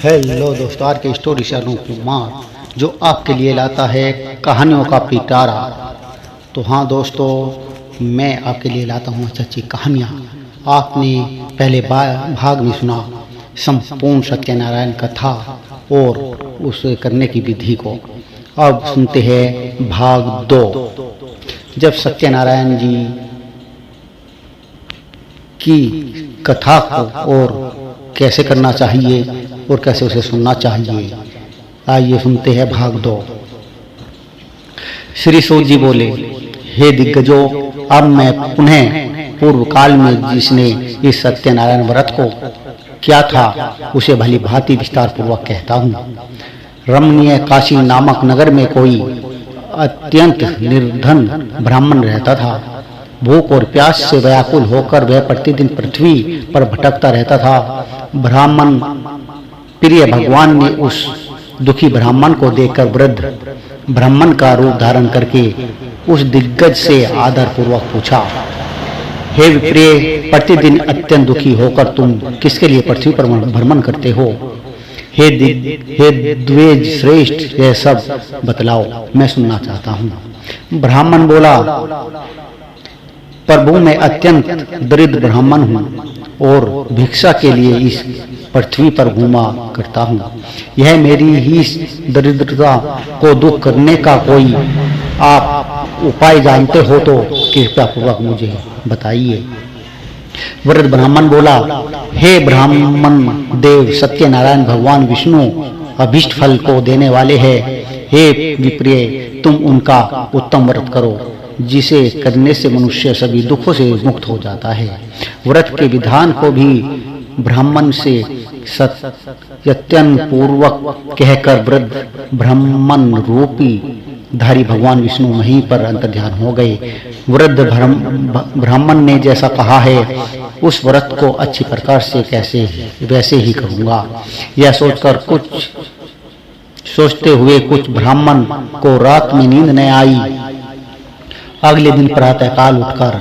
Hello दोस्तों, आज के स्टोरी से अनूप कुमार जो आपके लिए लाता है कहानियों का पिटारा। तो हाँ दोस्तों, मैं आपके लिए लाता हूँ अच्छी अच्छी कहानियाँ। आपने पहले भाग में सुना संपूर्ण सत्यनारायण कथा और उसे करने की विधि को। अब सुनते हैं भाग 2। जब सत्यनारायण जी की कथा को और कैसे करना चाहिए और कैसे उसे सुनना चाहिए, आइए सुनते हैं भाग 2। श्री सूत जी बोले, हे दिग्गजों, अब मैं पुनः पूर्व काल में जिसने इस सत्यनारायण व्रत को क्या था उसे भली भांति विस्तार पूर्वक कहता हूँ। रमणीय काशी नामक नगर में कोई अत्यंत निर्धन ब्राह्मण रहता था। भूख और प्यास से व्याकुल होकर वह प्रतिदिन पृथ्वी पर भटकता रहता था। ब्राह्मण प्रिय भगवान ने उस दुखी ब्राह्मण को देखकर वृद्ध ब्राह्मण का रूप धारण करके उस दिग्गज से आदर पूर्वक पूछा, हे विप्रिय, प्रतिदिन अत्यंत दुखी होकर तुम किसके लिए पृथ्वी पर भ्रमण करते हो? हे द्विज श्रेष्ठ, यह सब बतलाओ, मैं सुनना चाहता हूँ। ब्राह्मण बोला, प्रभु मैं अत्यंत दरिद्र ब्राह्मण हूँ और भिक्षा के लिए इस पृथ्वी पर घूमा करता हूँ। यह मेरी ही दरिद्रता को दूर करने का कोई आप उपाय जानते हो तो कृपया पूर्वक मुझे बताइए। वृद्ध ब्राह्मण बोला, हे ब्राह्मण देव, सत्यनारायण भगवान विष्णु अभीष्ट फल को देने वाले हैं। हे विप्रिय, तुम उनका उत्तम व्रत करो जिसे करने से मनुष्य सभी दुखों से मुक्त हो जाता है। व्रत के विधान को भी ब्राह्मण से सत्यन पूर्वक कहकर वृद्ध ब्राह्मण रूपी धारी भगवान विष्णु वहीं पर अंतर्ध्यान हो गए। वृद्ध ब्राह्मण ने जैसा कहा है उस व्रत को अच्छी प्रकार से कैसे वैसे ही करूंगा। यह सोचकर कुछ सोचते हुए कुछ ब्राह्मण को रात में नींद न आई। अगले दिन प्रातःकाल उठकर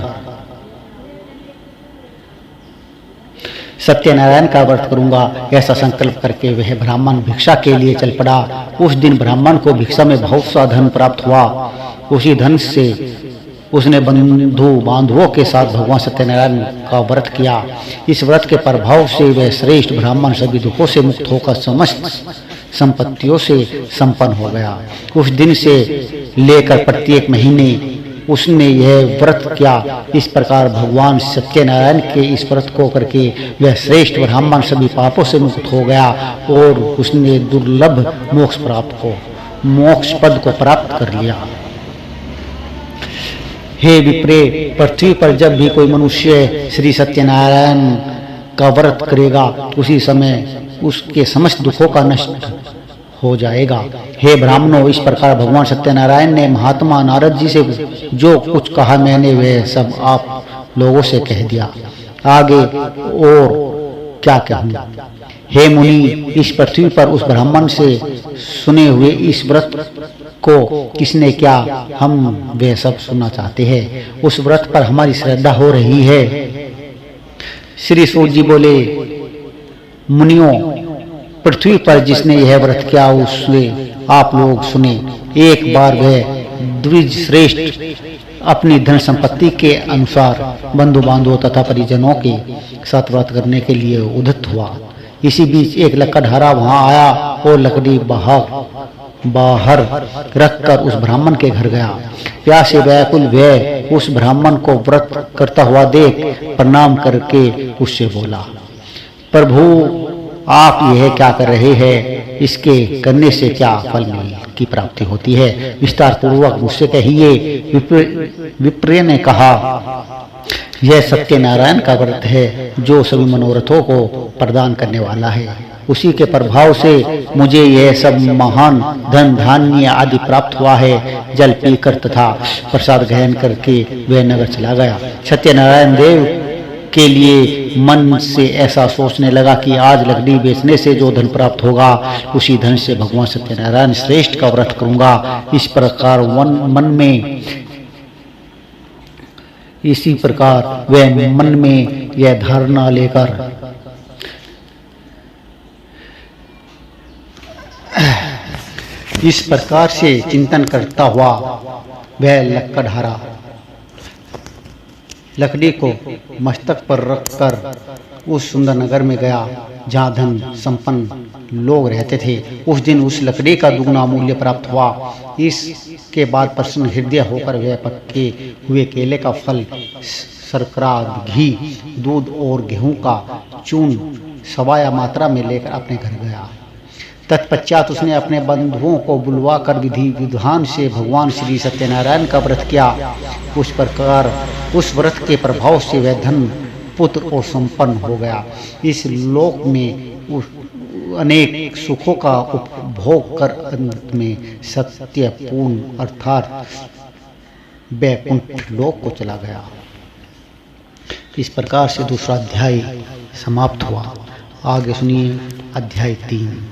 सत्यनारायण का व्रत करूंगा ऐसा संकल्प करके वह ब्राह्मण भिक्षा के लिए चल पड़ा। उस दिन ब्राह्मण को भिक्षा में बहुत सा धन प्राप्त हुआ। उसी धन से उसने बंधु बांधवों के साथ भगवान सत्यनारायण का व्रत किया। इस व्रत के प्रभाव से वह श्रेष्ठ ब्राह्मण सभी दुखों से मुक्त होकर समस्त संपत्तियों से संपन्न हो गया। उस दिन से लेकर प्रत्येक महीने उसने यह व्रत किया। इस प्रकार भगवान सत्यनारायण के इस व्रत को करके वह श्रेष्ठ ब्राह्मण सभी पापों से मुक्त हो गया और उसने दुर्लभ मोक्ष पद को प्राप्त कर लिया। हे विप्रे, पृथ्वी पर जब भी कोई मनुष्य श्री सत्यनारायण का व्रत करेगा उसी समय उसके समस्त दुखों का नष्ट हो जाएगा। हे ब्राह्मणों, इस प्रकार भगवान सत्यनारायण ने महात्मा नारद जी से जो कुछ कहा मैंने वह सब आप लोगों से कह दिया। आगे और क्या कहूँ? हे मुनि, इस पृथ्वी पर उस ब्राह्मण से सुने हुए इस व्रत को किसने क्या, हम वे सब सुनना चाहते हैं। उस व्रत पर हमारी श्रद्धा हो रही है। श्री सूत जी बोले, मुनियों, पृथ्वी पर जिसने यह व्रत किया उसे आप लोग सुने। एक बार वह द्विज श्रेष्ठ अपनी धन संपत्ति के अनुसार बंधु बांधवों तथा परिजनों के साथ व्रत करने के लिए उद्यत हुआ। इसी बीच एक लकड़हारा वहां आया और लकड़ी बाहर रखकर उस ब्राह्मण के घर गया। प्यासे व्याकुल वह उस ब्राह्मण को व्रत करता हुआ देख प्रणाम करके उससे बोला, प्रभु आप यह क्या कर रहे हैं? इसके करने से क्या फल की प्राप्ति होती है? विस्तार पूर्वक मुझसे कहिए। विप्र ने कहा, यह सत्यनारायण का व्रत है जो सभी मनोरथों को प्रदान करने वाला है। उसी के प्रभाव से मुझे यह सब महान धन धान्य आदि प्राप्त हुआ है। जल पीकर तथा प्रसाद ग्रहण करके वह नगर चला गया। सत्यनारायण देव के लिए मन से ऐसा सोचने लगा कि आज लकड़ी बेचने से जो धन प्राप्त होगा उसी धन से भगवान सत्यनारायण श्रेष्ठ का व्रत करूंगा। इसी प्रकार वह मन में यह धारणा लेकर इस प्रकार से चिंतन करता हुआ वह लकड़हारा लकड़ी को मस्तक पर रखकर उस सुंदर नगर में गया जहाँ धन संपन्न लोग रहते थे। उस दिन उस लकड़ी का दुगना मूल्य प्राप्त हुआ। इसके बाद प्रसन्न हृदय होकर वह पके हुए केले का फल, शर्करा, घी, दूध और गेहूं का चूर्ण सवाया मात्रा में लेकर अपने घर गया। तत्पश्चात उसने अपने बंधुओं को बुलवा कर विधि विधान से भगवान श्री सत्यनारायण का व्रत किया। उस प्रकार उस व्रत के प्रभाव से वह धन, पुत्र और संपन्न हो गया। इस लोक में अनेक सुखों का उपभोग कर अंत में सत्यपूर्ण अर्थात वैकुंठ लोक को चला गया। इस प्रकार से दूसरा अध्याय समाप्त हुआ। आगे सुनिए अध्याय 3।